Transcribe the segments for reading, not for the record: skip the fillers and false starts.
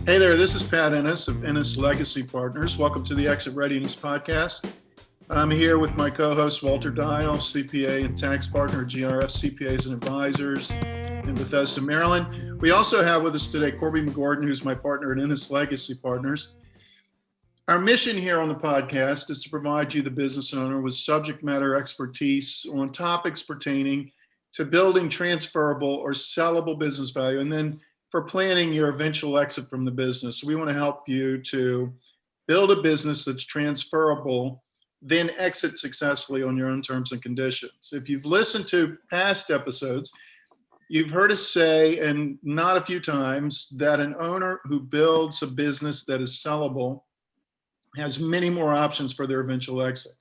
Hey there, this is Pat Ennis of Ennis Legacy Partners. Welcome to the Exit Readiness Podcast. I'm here with my co-host Walter Dial, CPA and tax partner at GRS CPAs and Advisors in Bethesda, Maryland. We also have with us today Corby McGordon, who's my partner at Ennis Legacy Partners. Our mission here on the podcast is to provide you, the business owner, with subject matter expertise on topics pertaining to building transferable or sellable business value, and then for planning your eventual exit from the business. We want to help you to build a business that's transferable, then exit successfully on your own terms and conditions. If you've listened to past episodes, you've heard us say, and not a few times, that an owner who builds a business that is sellable has many more options for their eventual exit.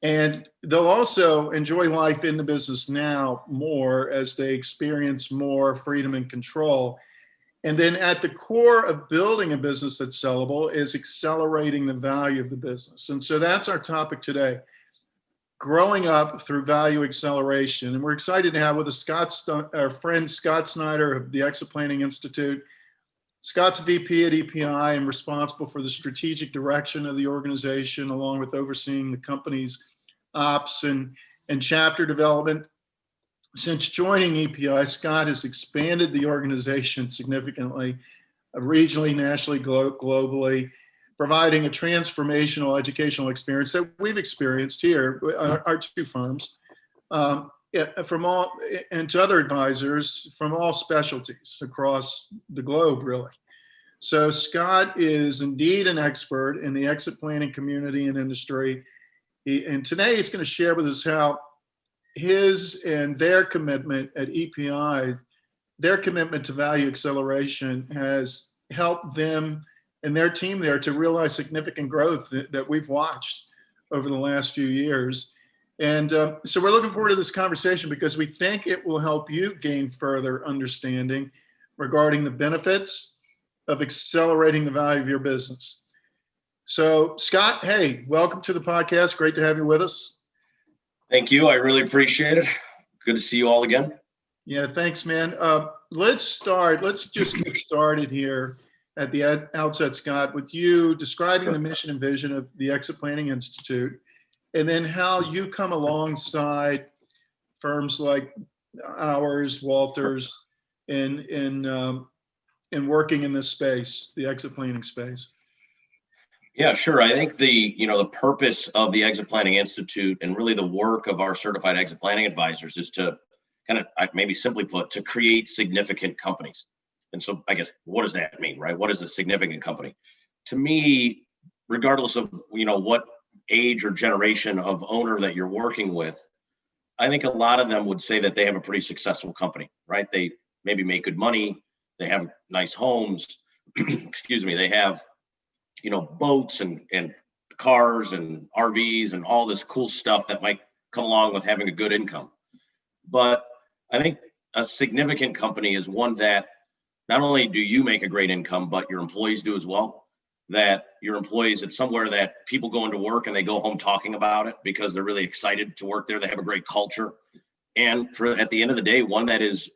And they'll also enjoy life in the business now more as they experience more freedom and control. And then at the core of building a business that's sellable is accelerating the value of the business. And so that's our topic today, growing up through value acceleration. And we're excited to have with us our friend Scott Snider of the Exit Planning Institute. Scott's VP at EPI and responsible for the strategic direction of the organization, along with overseeing the company's ops and chapter development. Since joining EPI, Scott has expanded the organization significantly, regionally, nationally, globally, providing a transformational educational experience that we've experienced here, our two firms, from all, and to other advisors from all specialties across the globe, really. So Scott is indeed an expert in the exit planning community and industry. And today he's going to share with us how his and their commitment at EPI, their commitment to value acceleration has helped them and their team there to realize significant growth that we've watched over the last few years. And so we're looking forward to this conversation because we think it will help you gain further understanding regarding the benefits of accelerating the value of your business. So Scott, hey, welcome to the podcast. Great to have you with us. Thank you. I really appreciate it. Good to see you all again. Yeah, thanks, man. Let's just get started here at the outset, Scott, with you describing the mission and vision of the Exit Planning Institute, and then how you come alongside firms like ours, Walters, in working in this space, the exit planning space. Yeah, sure. I think the purpose of the Exit Planning Institute and really the work of our certified exit planning advisors is to kind of, maybe simply put, to create significant companies. And so I guess, what does that mean, right? What is a significant company? To me, regardless of, what age or generation of owner that you're working with, I think a lot of them would say that they have a pretty successful company, right? They maybe make good money. They have nice homes. Excuse me. They have, boats and cars and RVs and all this cool stuff that might come along with having a good income. But I think a significant company is one that not only do you make a great income, but your employees do as well. That your employees, it's somewhere that people go into work and they go home talking about it because they're really excited to work there. They have a great culture. And at the end of the day, one that is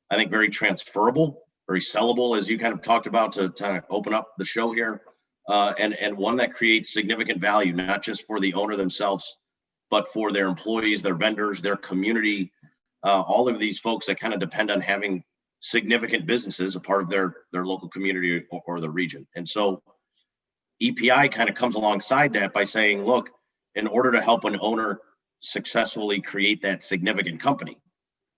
I think very transferable, very sellable, as you kind of talked about to kind of open up the show here. And one that creates significant value, not just for the owner themselves, but for their employees, their vendors, their community, all of these folks that kind of depend on having significant businesses a part of their local community or the region. And so EPI kind of comes alongside that by saying, look, in order to help an owner successfully create that significant company,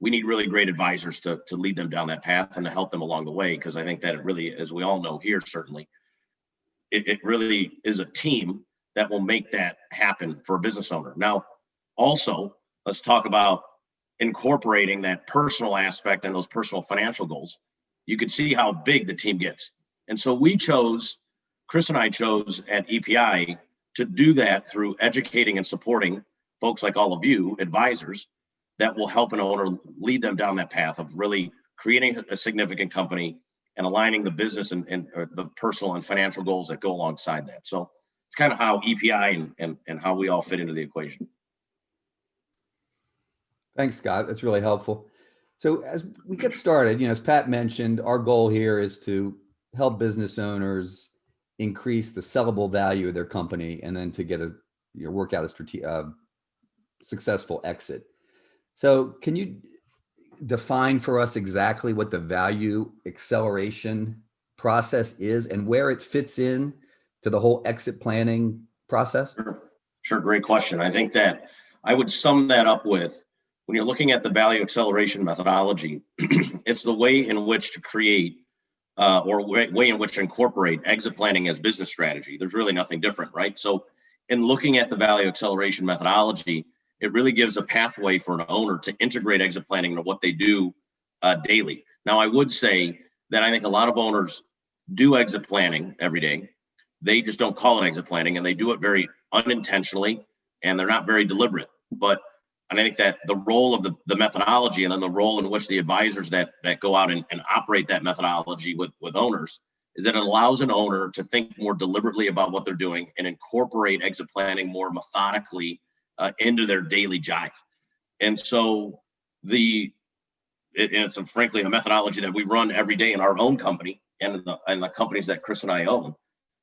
we need really great advisors to lead them down that path and to help them along the way. Because I think that it really, as we all know here, certainly, it really is a team that will make that happen for a business owner. Now, also, let's talk about incorporating that personal aspect and those personal financial goals. You can see how big the team gets. And so Chris and I chose at EPI to do that through educating and supporting folks like all of you, advisors, that will help an owner lead them down that path of really creating a significant company and aligning the business and the personal and financial goals that go alongside that. So it's kind of how EPI and how we all fit into the equation. Thanks, Scott. That's really helpful. So as we get started, as Pat mentioned, our goal here is to help business owners increase the sellable value of their company, and then to get work out a successful exit. So can you define for us exactly what the value acceleration process is and where it fits in to the whole exit planning process? Sure. Great question. I think that I would sum that up with, when you're looking at the value acceleration methodology, it's the way in which to create or way in which to incorporate exit planning as business strategy. There's really nothing different, right? So in looking at the value acceleration methodology, it really gives a pathway for an owner to integrate exit planning into what they do daily. Now, I would say that I think a lot of owners do exit planning every day. They just don't call it exit planning, and they do it very unintentionally, and they're not very deliberate. But I think that the role of the methodology, and then the role in which the advisors that go out and operate that methodology with owners, is that it allows an owner to think more deliberately about what they're doing and incorporate exit planning more methodically into their daily jive. And so it's frankly a methodology that we run every day in our own company and the companies that Chris and I own,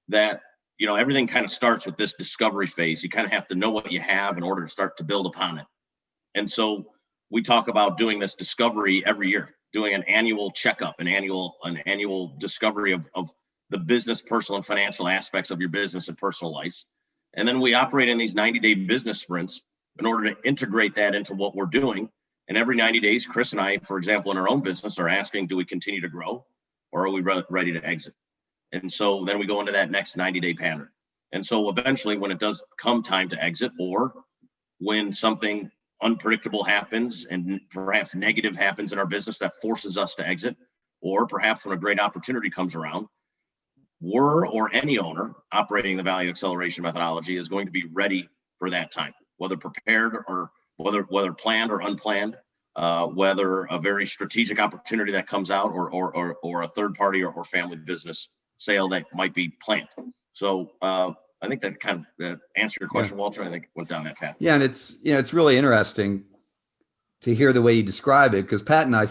that everything kind of starts with this discovery phase. You kind of have to know what you have in order to start to build upon it. And so we talk about doing this discovery every year, doing an annual checkup, an annual discovery of the business, personal, and financial aspects of your business and personal lives. And then we operate in these 90-day business sprints in order to integrate that into what we're doing. And every 90 days, Chris and I, for example, in our own business, are asking, do we continue to grow, or are we ready to exit? And so then we go into that next 90-day pattern. And so eventually, when it does come time to exit, or when something unpredictable happens and perhaps negative happens in our business that forces us to exit, or perhaps when a great opportunity comes around, or any owner operating the value acceleration methodology is going to be ready for that time, whether prepared or whether planned or unplanned, whether a very strategic opportunity that comes out, or a third party or family business sale that might be planned. So I think that kind of answered your question, Walter. I think it went down that path. Yeah, and it's really interesting to hear the way you describe it, because Pat and I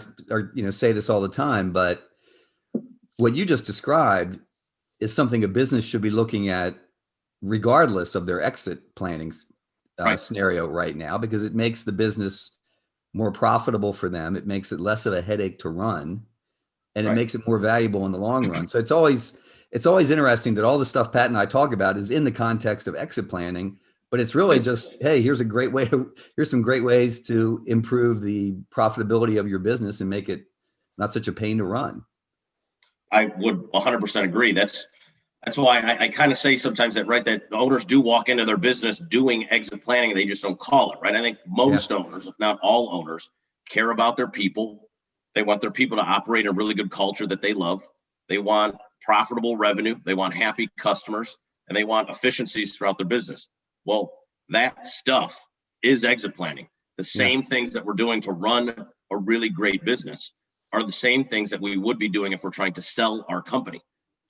say this all the time, but what you just described is something a business should be looking at regardless of their exit planning scenario right now, because it makes the business more profitable for them. It makes it less of a headache to run, and it makes it more valuable in the long run. So it's always interesting that all the stuff Pat and I talk about is in the context of exit planning, but it's really just, hey, here's some great ways to improve the profitability of your business and make it not such a pain to run. I would 100% agree. That's why I kind of say sometimes that owners do walk into their business doing exit planning, and they just don't call it, right? I think most owners, if not all owners, care about their people. They want their people to operate in a really good culture that they love. They want profitable revenue. They want happy customers, and they want efficiencies throughout their business. Well, that stuff is exit planning. The same things that we're doing to run a really great business are the same things that we would be doing if we're trying to sell our company.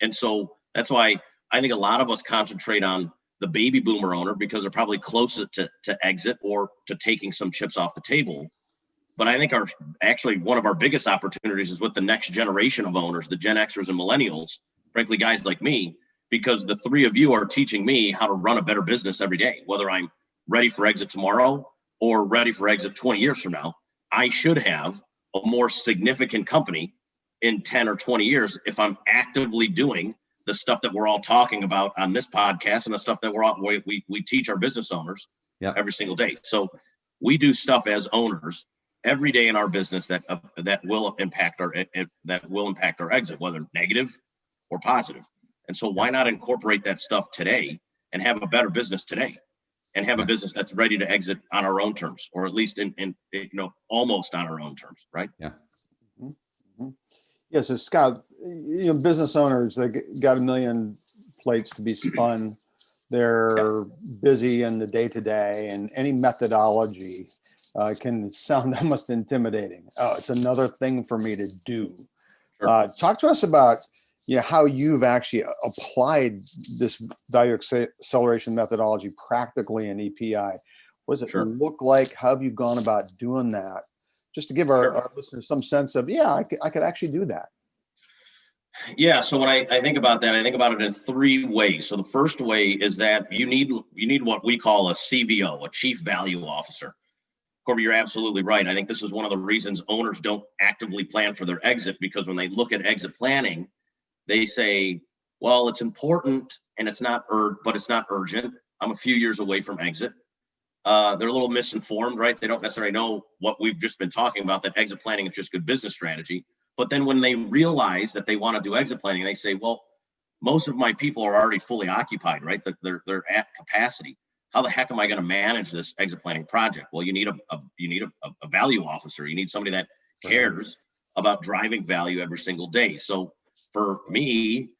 And so that's why I think a lot of us concentrate on the baby boomer owner, because they're probably closer to exit or to taking some chips off the table. But I think one of our biggest opportunities is with the next generation of owners, the Gen Xers and millennials, frankly, guys like me, because the three of you are teaching me how to run a better business every day. Whether I'm ready for exit tomorrow or ready for exit 20 years from now, I should have a more significant company in 10 or 20 years if I'm actively doing the stuff that we're all talking about on this podcast and the stuff that we teach our business owners every single day. So we do stuff as owners every day in our business that will impact our exit, whether negative or positive. And so why not incorporate that stuff today and have a better business today, and have a business that's ready to exit on our own terms, or at least in almost on our own terms, right? Yeah. Mm-hmm. Yeah. So Scott, business owners, they got a million plates to be spun. They're busy in the day-to-day, and any methodology can sound almost intimidating. Oh, it's another thing for me to do. Sure. Talk to us about how you've actually applied this value acceleration methodology practically in EPI. What does it look like? How have you gone about doing that? Just to give our listeners some sense of, I could actually do that. Yeah, so when I think about that, I think about it in three ways. So the first way is that you need what we call a CVO, a Chief Value Officer. Corby, you're absolutely right. I think this is one of the reasons owners don't actively plan for their exit, because when they look at exit planning, they say, well, it's important and but it's not urgent. I'm a few years away from exit. They're a little misinformed, right? They don't necessarily know what we've just been talking about, that exit planning is just good business strategy. But then when they realize that they want to do exit planning, they say, well, most of my people are already fully occupied, right? They're at capacity. How the heck am I going to manage this exit planning project? Well, you need a value officer. You need somebody that cares about driving value every single day. So for me,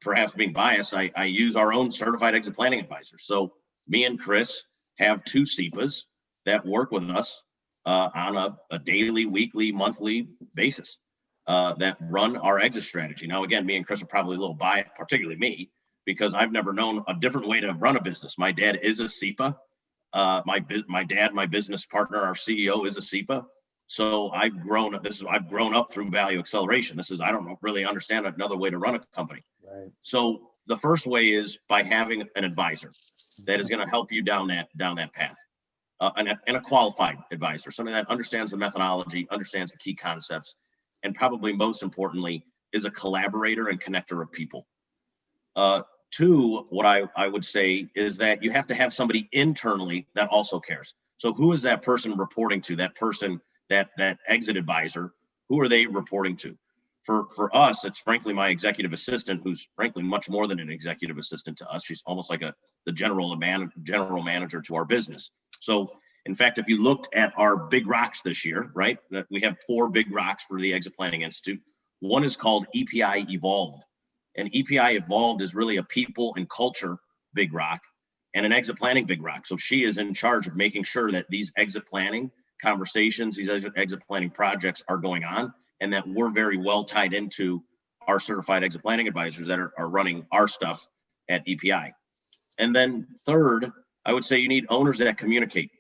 perhaps being biased, I use our own certified exit planning advisor. So me and Chris have two SEPAs that work with us on a daily, weekly, monthly basis that run our exit strategy. Now, again, me and Chris are probably a little biased, particularly me, because I've never known a different way to run a business. My dad is a SEPA. My dad, my business partner, our CEO, is a SEPA. So I've grown up through value acceleration. I don't really understand another way to run a company. Right. So the first way is by having an advisor that is going to help you down that path, and a qualified advisor, somebody that understands the methodology, understands the key concepts, and probably most importantly is a collaborator and connector of people. Two, what I would say is that you have to have somebody internally that also cares. So who is that person reporting to? That person, that exit advisor, who are they reporting to? For us, it's frankly my executive assistant, who's frankly much more than an executive assistant to us. She's almost like the general manager to our business. So in fact, if you looked at our big rocks this year, right, that we have 4 big rocks for the Exit Planning Institute. One is called EPI Evolved. And EPI Evolved is really a people and culture big rock and an exit planning big rock. So she is in charge of making sure that these exit planning conversations, these exit planning projects are going on, and that we're very well tied into our certified exit planning advisors that are running our stuff at EPI. And then third, I would say you need owners that communicate.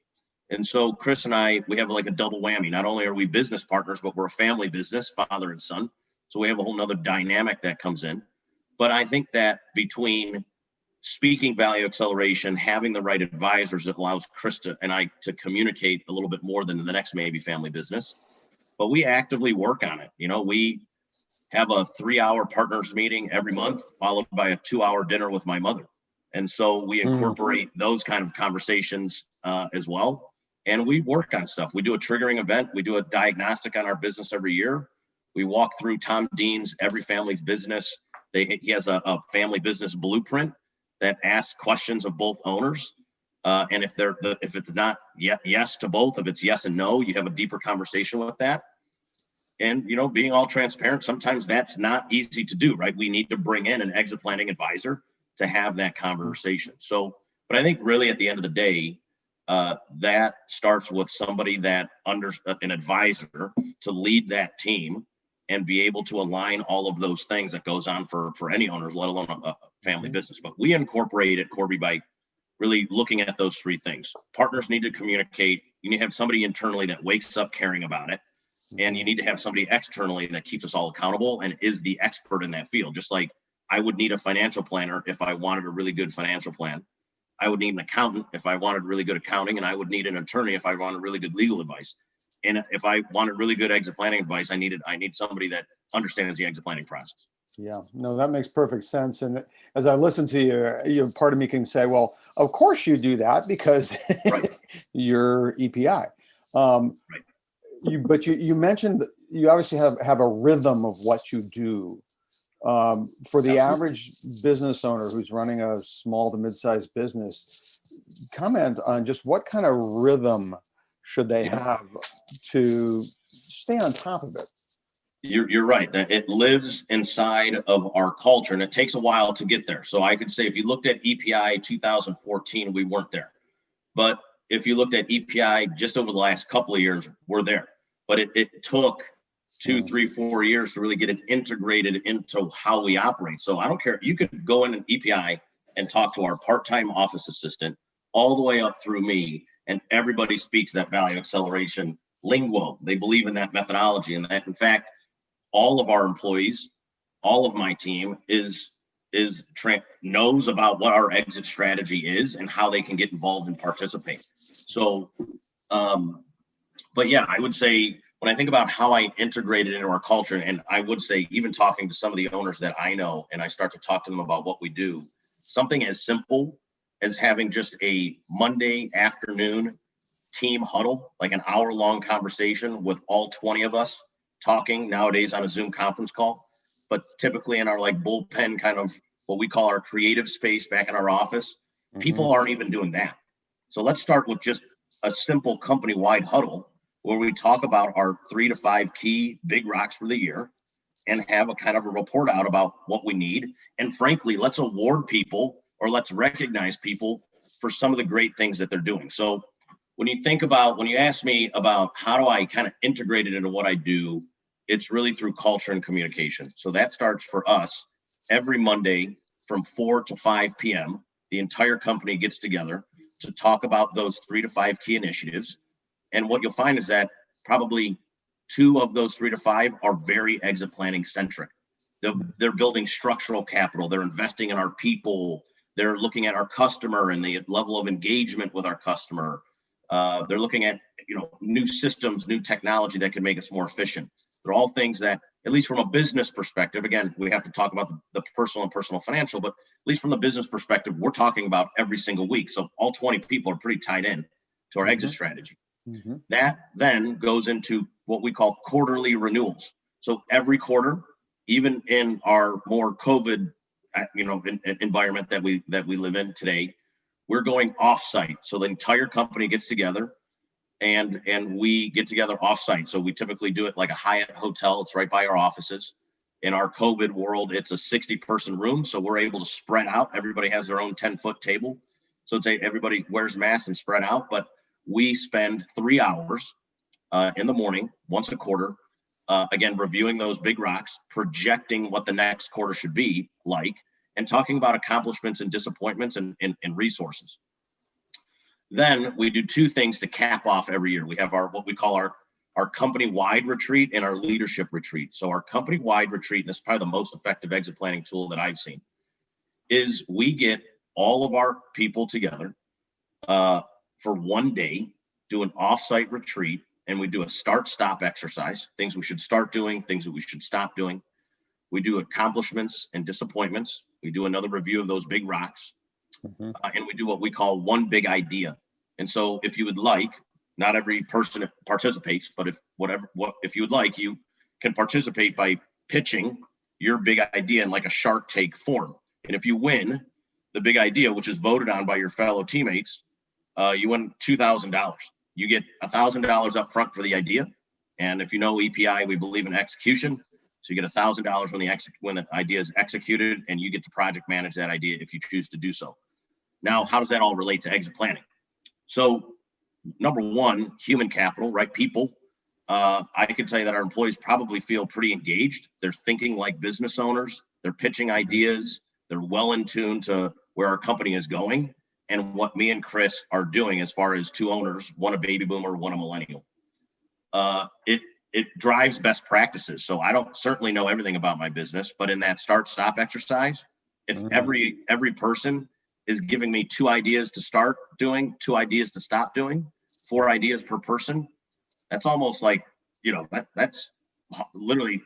And so Chris and I, we have like a double whammy. Not only are we business partners, but we're a family business, father and son. So we have a whole nother dynamic that comes in. But I think that between speaking value acceleration, having the right advisors, that allows Chris and I to communicate a little bit more than the next maybe family business. But we actively work on it. You know, we have a 3-hour partners meeting every month, followed by a 2-hour dinner with my mother. And so we incorporate those kind of conversations as well. And we work on stuff. We do a triggering event. We do a diagnostic on our business every year. We walk through Tom Dean's Every Family's Business. He has a family business blueprint that asks questions of both owners. And if it's not yes to both, if it's yes and no, you have a deeper conversation with that. And, you know, being all transparent, sometimes that's not easy to do, right? We need to bring in an exit planning advisor to have that conversation. So, but I think really at the end of the day, that starts with somebody that an advisor to lead that team and be able to align all of those things that goes on for any owners, let alone a family business. But we incorporate it, Corby, by really looking at those 3 things. Partners need to communicate. You need to have somebody internally that wakes up caring about it. And you need to have somebody externally that keeps us all accountable and is the expert in that field. Just like I would need a financial planner if I wanted a really good financial plan. I would need an accountant if I wanted really good accounting, and I would need an attorney if I wanted really good legal advice. And if I wanted really good exit planning advice, I need somebody that understands the exit planning process. Yeah, no, that makes perfect sense. And as I listen to you, part of me can say, well, of course you do that because Right. you're EPI. Right. But you mentioned that you obviously have a rhythm of what you do. For the average business owner who's running a small to mid-sized business, comment on just what kind of rhythm should they have to stay on top of it? You're right that it lives inside of our culture, and it takes a while to get there. So I could say if you looked at EPI 2014, we weren't there. But if you looked at EPI just over the last couple of years, we're there. But it took 2, 3, 4 years to really get it integrated into how we operate. So I don't care. You could go in an EPI and talk to our part-time office assistant all the way up through me, and everybody speaks that value acceleration lingo. They believe in that methodology, and that, in fact, all of our employees all of my team knows about what our exit strategy is and how they can get involved and participate. So, but yeah, I would say when I think about how I integrate it into our culture, and I would say even talking to some of the owners that I know, and I start to talk to them about what we do, something as simple as having just a Monday afternoon team huddle, like an hour-long conversation with all 20 of us talking nowadays on a Zoom conference call, but typically in our like bullpen kind of what we call our creative space back in our office, people aren't even doing that. So let's start with just a simple company-wide huddle where we talk about our 3 to 5 key big rocks for the year and have a kind of a report out about what we need. And frankly, let's award people or let's recognize people for some of the great things that they're doing. So when you ask me about how do I kind of integrate it into what I do, it's really through culture and communication. So that starts for us every Monday from 4 to 5 p.m. The entire company gets together to talk about those 3 to 5 key initiatives. And what you'll find is that probably 2 of those 3 to 5 are very exit planning centric. They're building structural capital. They're investing in our people. They're looking at our customer and the level of engagement with our customer. They're looking at new systems, new technology that can make us more efficient. They're all things that, at least from a business perspective, again, we have to talk about the personal and personal financial, but at least from the business perspective, we're talking about every single week. So all 20 people are pretty tied in to our exit strategy. That then goes into what we call quarterly renewals. So every quarter, even in our more COVID, environment that we live in today, we're going offsite. So the entire company gets together and we get together offsite. So we typically do it like a Hyatt hotel. It's right by our offices. In our COVID world, it's a 60-person room. So we're able to spread out. Everybody has their own 10-foot table. So it's everybody wears masks and spread out. But we spend 3 hours in the morning, once a quarter, again, reviewing those big rocks, projecting what the next quarter should be like, and talking about accomplishments and disappointments and resources. Then we do 2 things to cap off every year. We have what we call our company-wide retreat and our leadership retreat. So our company-wide retreat, and this is probably the most effective exit planning tool that I've seen, is we get all of our people together for 1 day, do an offsite retreat, and we do a start-stop exercise, things we should start doing, things that we should stop doing. We do accomplishments and disappointments. We do another review of those big rocks. And we do what we call one big idea. And so if you would like, not every person participates, but if you would like, you can participate by pitching your big idea in like a Shark Tank form. And if you win the big idea, which is voted on by your fellow teammates, you win $2,000. You get $1,000 up front for the idea. And if you know EPI, we believe in execution. So you get $1,000 when the idea is executed, and you get to project manage that idea if you choose to do so. Now, how does that all relate to exit planning? So number one, human capital, right? People. I can tell you that our employees probably feel pretty engaged. They're thinking like business owners. They're pitching ideas. They're well in tune to where our company is going and what me and Chris are doing as far as 2 owners, one a baby boomer, one a millennial. It drives best practices. So I don't certainly know everything about my business, but in that start-stop exercise, if every person is giving me 2 ideas to start doing, 2 ideas to stop doing, 4 ideas per person, that's almost like, that's literally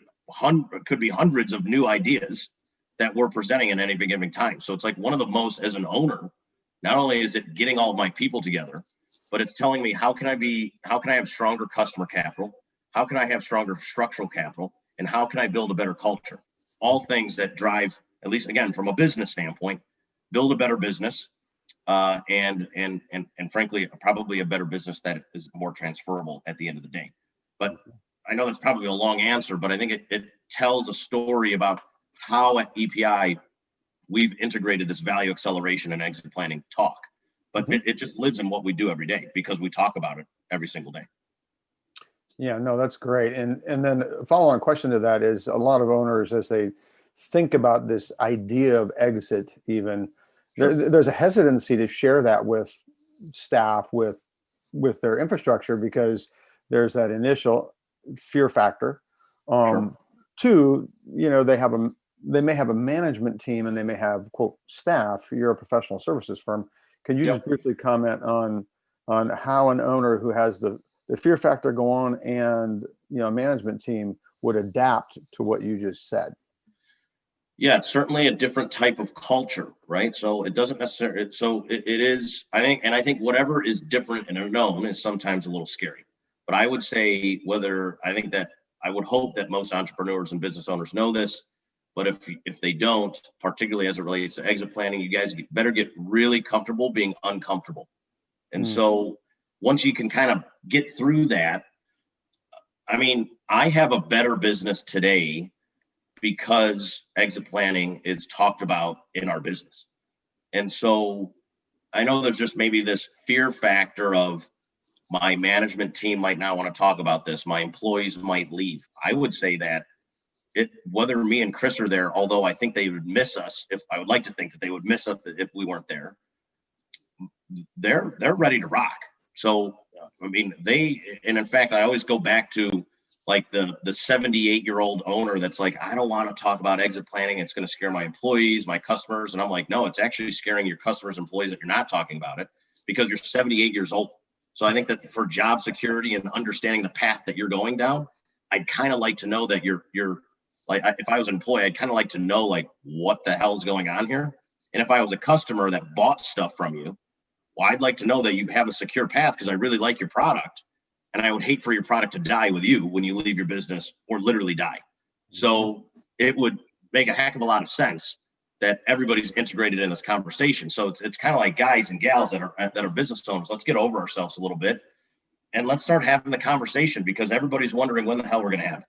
could be hundreds of new ideas that we're presenting in any given time. So it's like one of the most, as an owner, not only is it getting all of my people together, but it's telling me how can I have stronger customer capital? How can I have stronger structural capital? And how can I build a better culture? All things that drive, at least again, from a business standpoint, build a better business, and frankly, probably a better business that is more transferable at the end of the day. But I know that's probably a long answer, but I think it tells a story about how at EPI we've integrated this value acceleration and exit planning talk. But it just lives in what we do every day because we talk about it every single day. Yeah, no, that's great. And then a follow-on question to that is a lot of owners, as they think about this idea of exit, even there's a hesitancy to share that with staff, with their infrastructure, because there's that initial fear factor. 2, they have they may have a management team and they may have quote staff. You're a professional services firm. Can you just briefly comment on how an owner who has the fear factor go on and a management team would adapt to what you just said? Yeah, it's certainly a different type of culture, right? So it doesn't necessarily, it is, I think whatever is different and unknown is sometimes a little scary. But I would say I would hope that most entrepreneurs and business owners know this, but if they don't, particularly as it relates to exit planning, you guys better get really comfortable being uncomfortable. And so once you can kind of get through that, I have a better business today because exit planning is talked about in our business. And so I know there's just maybe this fear factor of my management team might not want to talk about this. My employees might leave. I would say that whether me and Chris are there, although I think they would miss us, I would like to think that they would miss us if we weren't there, they're ready to rock. So, and in fact, I always go back to like the 78-year-old owner that's like, I don't want to talk about exit planning. It's going to scare my employees, my customers. And I'm like, no, it's actually scaring your customers, employees that you're not talking about it because you're 78 years old. So I think that for job security and understanding the path that you're going down, I'd kind of like to know that you're like, if I was an employee, I'd kind of like to know like what the hell is going on here. And if I was a customer that bought stuff from you, well, I'd like to know that you have a secure path because I really like your product. And I would hate for your product to die with you when you leave your business or literally die. So it would make a heck of a lot of sense that everybody's integrated in this conversation. So it's kind of like guys and gals that are business owners. Let's get over ourselves a little bit and let's start having the conversation because everybody's wondering when the hell we're going to have it.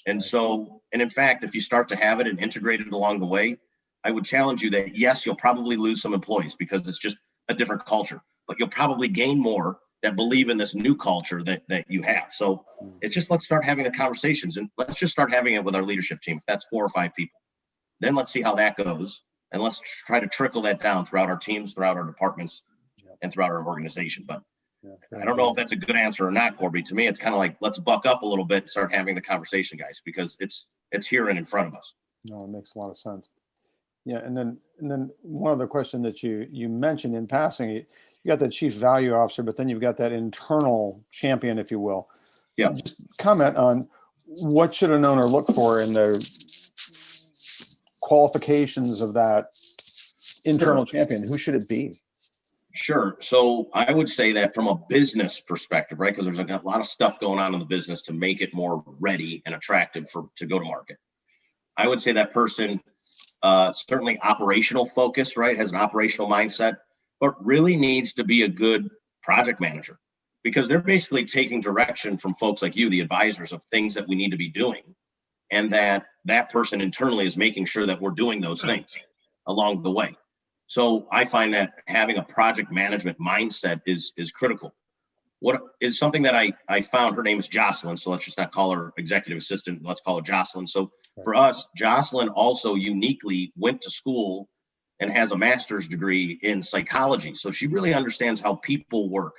And so, and in fact, if you start to have it and integrate it along the way, I would challenge you that yes, you'll probably lose some employees because it's just a different culture, but you'll probably gain more that believe in this new culture that you have. So it's just, let's start having the conversations and let's just start having it with our leadership team. If that's 4 or 5 people, then let's see how that goes. And let's try to trickle that down throughout our teams, throughout our departments, and throughout our organization. But I don't know if that's a good answer or not, Corby. To me, it's kind of like, let's buck up a little bit and start having the conversation, guys, because it's here and in front of us. No, it makes a lot of sense. Yeah, and then one other question that you mentioned in passing, you got the chief value officer, but then you've got that internal champion, if you will. Yeah. Just comment on what should an owner look for in the qualifications of that internal champion? Who should it be? Sure. So I would say that from a business perspective, right? Because there's a lot of stuff going on in the business to make it more ready and attractive to go to market. I would say that person certainly operational focus, right? Has an operational mindset, but really needs to be a good project manager because they're basically taking direction from folks like you, the advisors, of things that we need to be doing. And that person internally is making sure that we're doing those things along the way. So I find that having a project management mindset is critical. What is something that I found, her name is Jocelyn. So let's just not call her executive assistant. Let's call her Jocelyn. So for us, Jocelyn also uniquely went to school and has a master's degree in psychology. So she really understands how people work.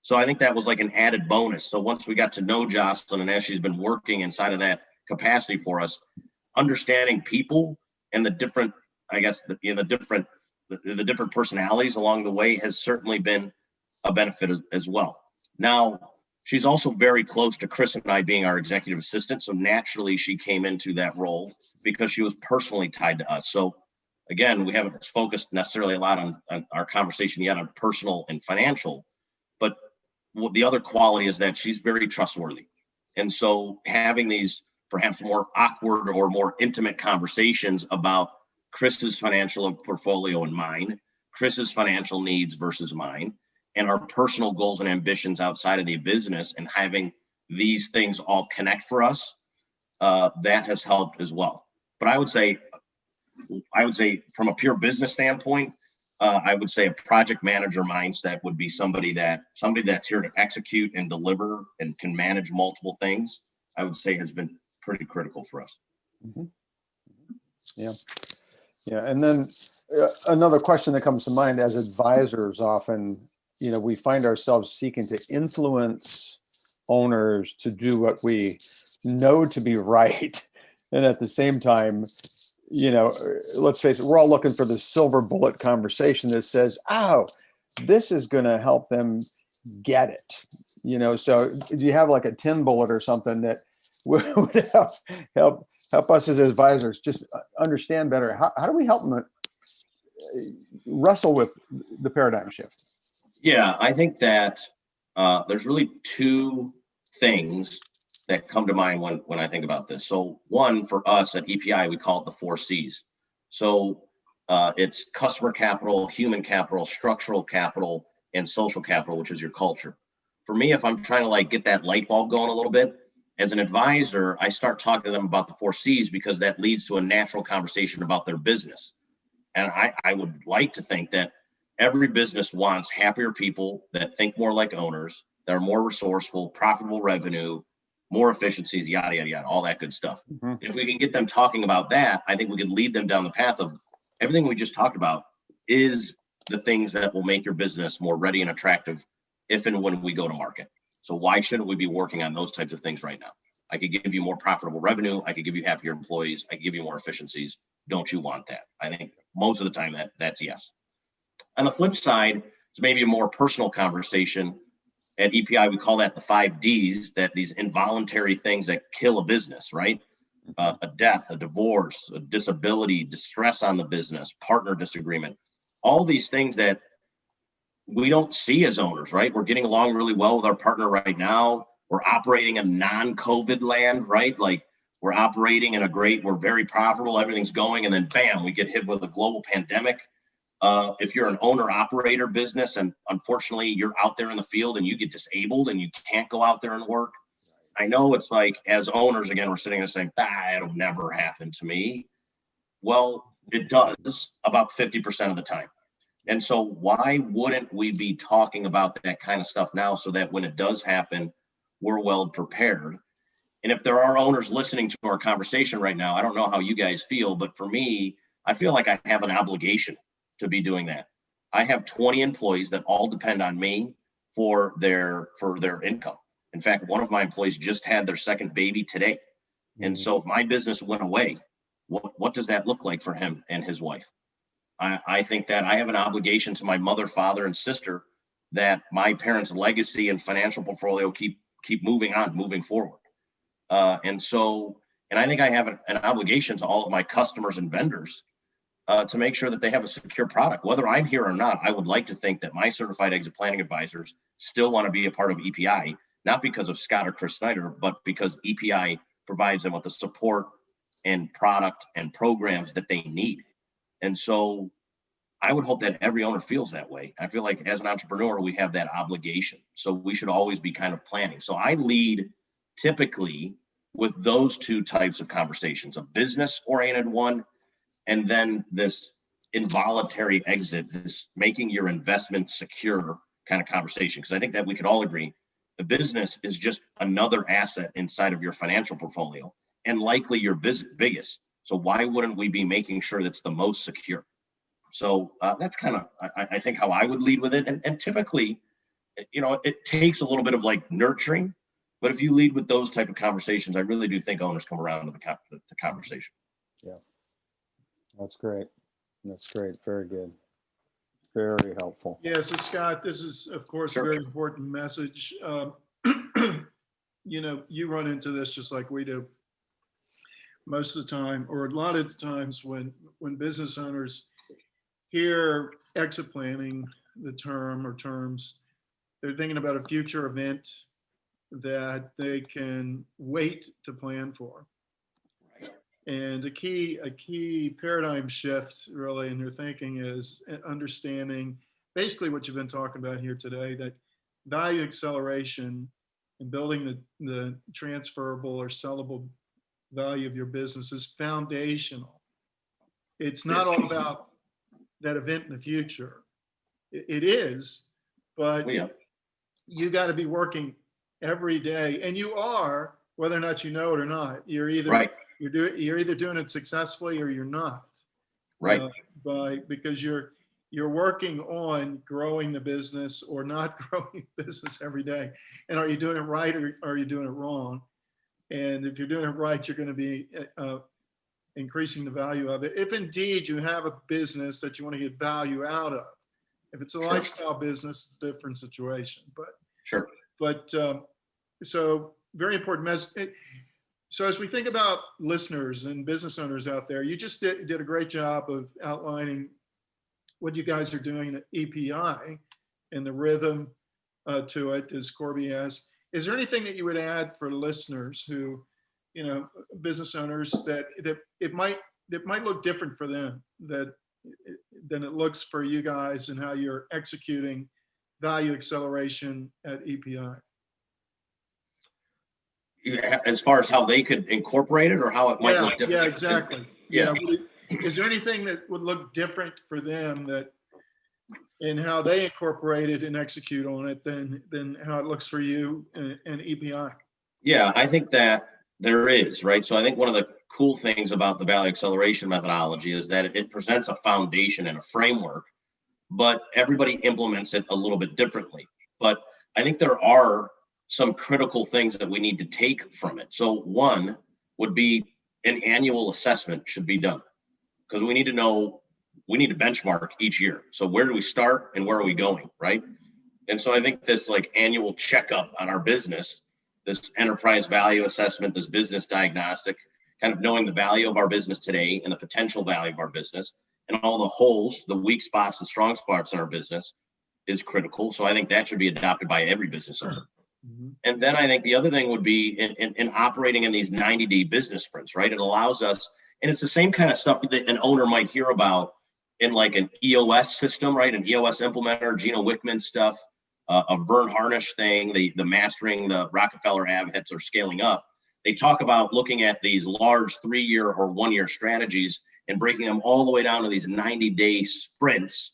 So I think that was like an added bonus. So once we got to know Jocelyn and as she's been working inside of that capacity for us, understanding people and the different, I guess, the different personalities along the way has certainly been a benefit as well. Now, she's also very close to Chris and I being our executive assistant. So naturally she came into that role because she was personally tied to us. So again, we haven't focused necessarily a lot on our conversation yet on personal and financial, but the other quality is that she's very trustworthy. And so having these perhaps more awkward or more intimate conversations about Chris's financial portfolio and mine, Chris's financial needs versus mine, and our personal goals and ambitions outside of the business, and having these things all connect for us, that has helped as well. But I would say from a pure business standpoint, I would say a project manager mindset would be somebody that's here to execute and deliver and can manage multiple things. I would say has been pretty critical for us. Mm-hmm. Yeah. And then another question that comes to mind as advisors, often, we find ourselves seeking to influence owners to do what we know to be right. And at the same time, let's face it, we're all looking for the silver bullet conversation that says, oh, this is going to help them get it. So do you have like a 10 bullet or something that would help us as advisors just understand better? How do we help them wrestle with the paradigm shift? Yeah, I think that there's really two things that come to mind when I think about this. So one, for us at EPI, we call it the 4 C's. So it's customer capital, human capital, structural capital, and social capital, which is your culture. For me, if I'm trying to like get that light bulb going a little bit, as an advisor, I start talking to them about the 4 C's because that leads to a natural conversation about their business. And I would like to think that every business wants happier people that think more like owners, that are more resourceful, profitable revenue, more efficiencies, yada, yada, yada, all that good stuff. Mm-hmm. If we can get them talking about that, I think we could lead them down the path of everything we just talked about is the things that will make your business more ready and attractive if and when we go to market. So why shouldn't we be working on those types of things right now? I could give you more profitable revenue. I could give you happier employees. I could give you more efficiencies. Don't you want that? I think most of the time that's yes. On the flip side, it's maybe a more personal conversation. At EPI, we call that the 5 Ds, that these involuntary things that kill a business, right? A death, a divorce, a disability, distress on the business, partner disagreement, all these things that we don't see as owners, right? We're getting along really well with our partner right now. We're operating in non-COVID land, right? Like we're operating in we're very profitable, everything's going, and then bam, we get hit with a global pandemic. If you're an owner-operator business and unfortunately you're out there in the field and you get disabled and you can't go out there and work, I know it's like as owners, again, we're sitting there saying, it'll never happen to me. Well, it does about 50% of the time. And so why wouldn't we be talking about that kind of stuff now so that when it does happen, we're well prepared? And if there are owners listening to our conversation right now, I don't know how you guys feel, but for me, I feel like I have an obligation to be doing that. I have 20 employees that all depend on me for their income. In fact, one of my employees just had their second baby today. And so if my business went away, what does that look like for him and his wife? I think that I have an obligation to my mother, father, and sister that my parents' legacy and financial portfolio keep moving on, moving forward. And I think I have an obligation to all of my customers and vendors to make sure that they have a secure product. Whether I'm here or not, I would like to think that my certified exit planning advisors still want to be a part of EPI, not because of Scott or Chris Snider, but because EPI provides them with the support and product and programs that they need. And so I would hope that every owner feels that way. I feel like as an entrepreneur, we have that obligation. So we should always be kind of planning. So I lead typically with those two types of conversations, a business-oriented one, and then this involuntary exit, this making your investment secure kind of conversation. Because I think that we could all agree the business is just another asset inside of your financial portfolio and likely your biggest. So why wouldn't we be making sure that's the most secure? So that's kind of, I think, how I would lead with it. And typically, it takes a little bit of like nurturing. But if you lead with those type of conversations, I really do think owners come around to the conversation. Yeah, that's great. That's great. Very good. Very helpful. Yeah, so Scott, this is, of course, Sure. a very important message. You run into this just like we do most of the time, or a lot of times when business owners hear exit planning, the term or terms, they're thinking about a future event that they can wait to plan for. And a key paradigm shift really in your thinking is understanding basically what you've been talking about here today, that value acceleration and building the transferable or sellable value of your business is foundational. It's not all about that event in the future. It is, but you got to be working every day, and you are, whether or not you know it or not. You're either you're either doing it successfully or you're not. Right. Because you're working on growing the business or not growing the business every day. And are you doing it right or are you doing it wrong? And if you're doing it right, you're going to be increasing the value of it. If indeed you have a business that you want to get value out of, if it's a Sure. lifestyle business, it's a different situation. Sure. But so very important message. So as we think about listeners and business owners out there, you just did a great job of outlining what you guys are doing at EPI and the rhythm to it, as Corby has. Is there anything that you would add for listeners who, business owners that it might look different for them than it looks for you guys, and how you're executing value acceleration at EPI? As far as how they could incorporate it, or how it might look different? Yeah, exactly. Yeah. Is there anything that would look different for them in how they incorporate it and execute on it than how it looks for you and EPI? Yeah, I think that there is, right? So I think one of the cool things about the value acceleration methodology is that it presents a foundation and a framework, but everybody implements it a little bit differently. But I think there are some critical things that we need to take from it. So one would be an annual assessment should be done, because we need to benchmark each year. So where do we start and where are we going, right? And so I think this like annual checkup on our business, this enterprise value assessment, this business diagnostic, kind of knowing the value of our business today and the potential value of our business and all the holes, the weak spots and strong spots in our business is critical. So I think that should be adopted by every business owner. Mm-hmm. And then I think the other thing would be in operating in these 90-day business sprints, right? It allows us, and it's the same kind of stuff that an owner might hear about in like an EOS system, right? An EOS implementer, Gino Wickman stuff, a Vern Harnish thing, the mastering the Rockefeller habits or scaling up. They talk about looking at these large 3-year or 1-year strategies and breaking them all the way down to these 90-day sprints,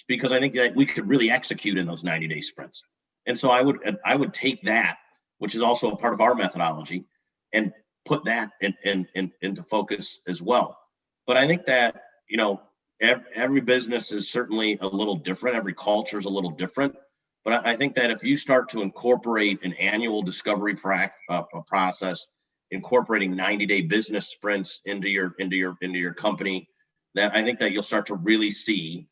because I think that we could really execute in those 90-day sprints. And so I would take that, which is also a part of our methodology, and put that into focus as well. But I think that, every business is certainly a little different. Every culture is a little different. But I think that if you start to incorporate an annual discovery process, incorporating 90-day business sprints into your company, that I think that you'll start to really see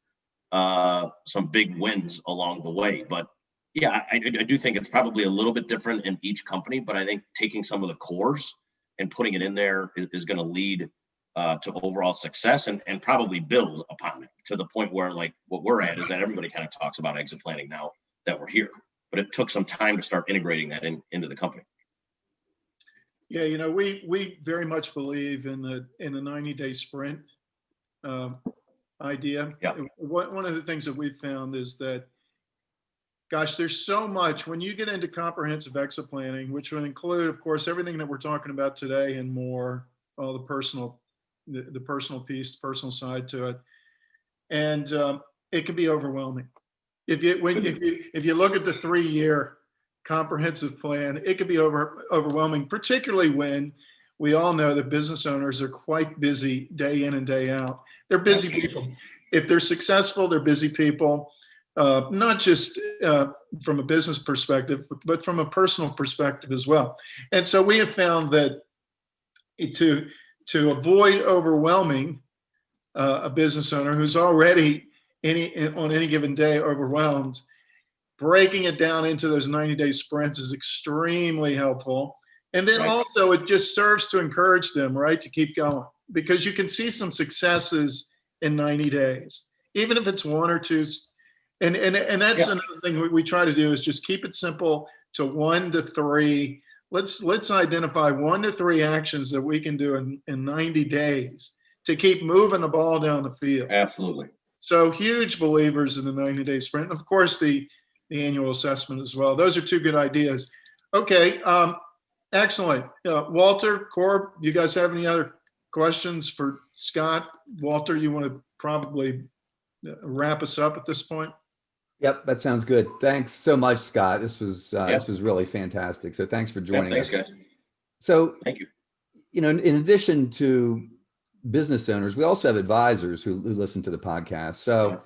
some big wins along the way. But yeah, I do think it's probably a little bit different in each company, but I think taking some of the cores and putting it in there is going to lead to overall success and probably build upon it to the point where, like, what we're at is that everybody kind of talks about exit planning now that we're here, but it took some time to start integrating that into the company. Yeah, we very much believe in the 90-day sprint idea. Yeah. One of the things that we've found is that, gosh, there's so much when you get into comprehensive exit planning, which would include, of course, everything that we're talking about today and more, all the personal piece, the personal side to it, and it can be overwhelming. If you look at the 3-year comprehensive plan, it could be overwhelming, particularly when we all know that business owners are quite busy day in and day out. They're busy people. If they're successful, they're busy people. Not just from a business perspective, but from a personal perspective as well. And so we have found that to avoid overwhelming a business owner who's already on any given day overwhelmed, breaking it down into those 90-day sprints is extremely helpful. And then also it just serves to encourage them, right, to keep going, because you can see some successes in 90 days, even if it's 1 or 2. And that's another thing we try to do is just keep it simple to 1 to 3. Let's identify 1 to 3 actions that we can do in 90 days to keep moving the ball down the field. Absolutely. So huge believers in the 90-day sprint. And of course, the annual assessment as well. Those are 2 good ideas. Okay, excellent. Walter, Corb, you guys have any other questions for Scott? Walter, you want to probably wrap us up at this point? Yep, that sounds good. Thanks so much, Scott. This was really fantastic. So thanks for joining us. Thanks, guys. So, thank you. In addition to business owners, we also have advisors who listen to the podcast. So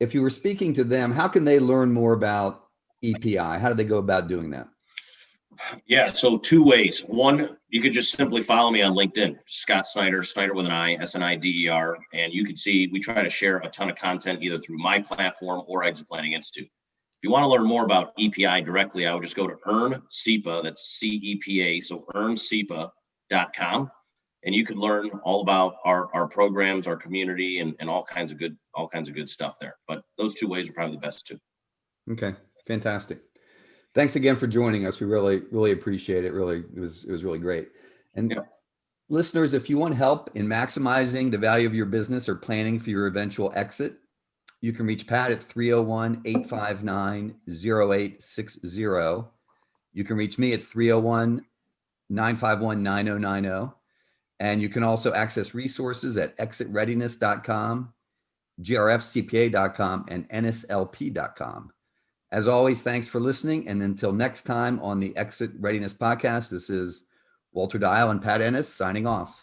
if you were speaking to them, how can they learn more about EPI? How do they go about doing that? Yeah, so two ways. One, you could just simply follow me on LinkedIn, Scott Snider, Snider with an I, Snider, and you can see we try to share a ton of content either through my platform or Exit Planning Institute. If you want to learn more about EPI directly, I would just go to EarnCEPA, that's CEPA, so earncepa.com, and you could learn all about our programs, our community, and all kinds of good stuff there. But those two ways are probably the best two. Okay, fantastic. Thanks again for joining us. We really appreciate it. It was really great. And Yeah. listeners, if you want help in maximizing the value of your business or planning for your eventual exit, you can reach Pat at 301-859-0860. You can reach me at 301-951-9090. And you can also access resources at exitreadiness.com, grfcpa.com, and nslp.com. As always, thanks for listening. And until next time on the Exit Readiness Podcast, this is Walter Dial and Pat Ennis signing off.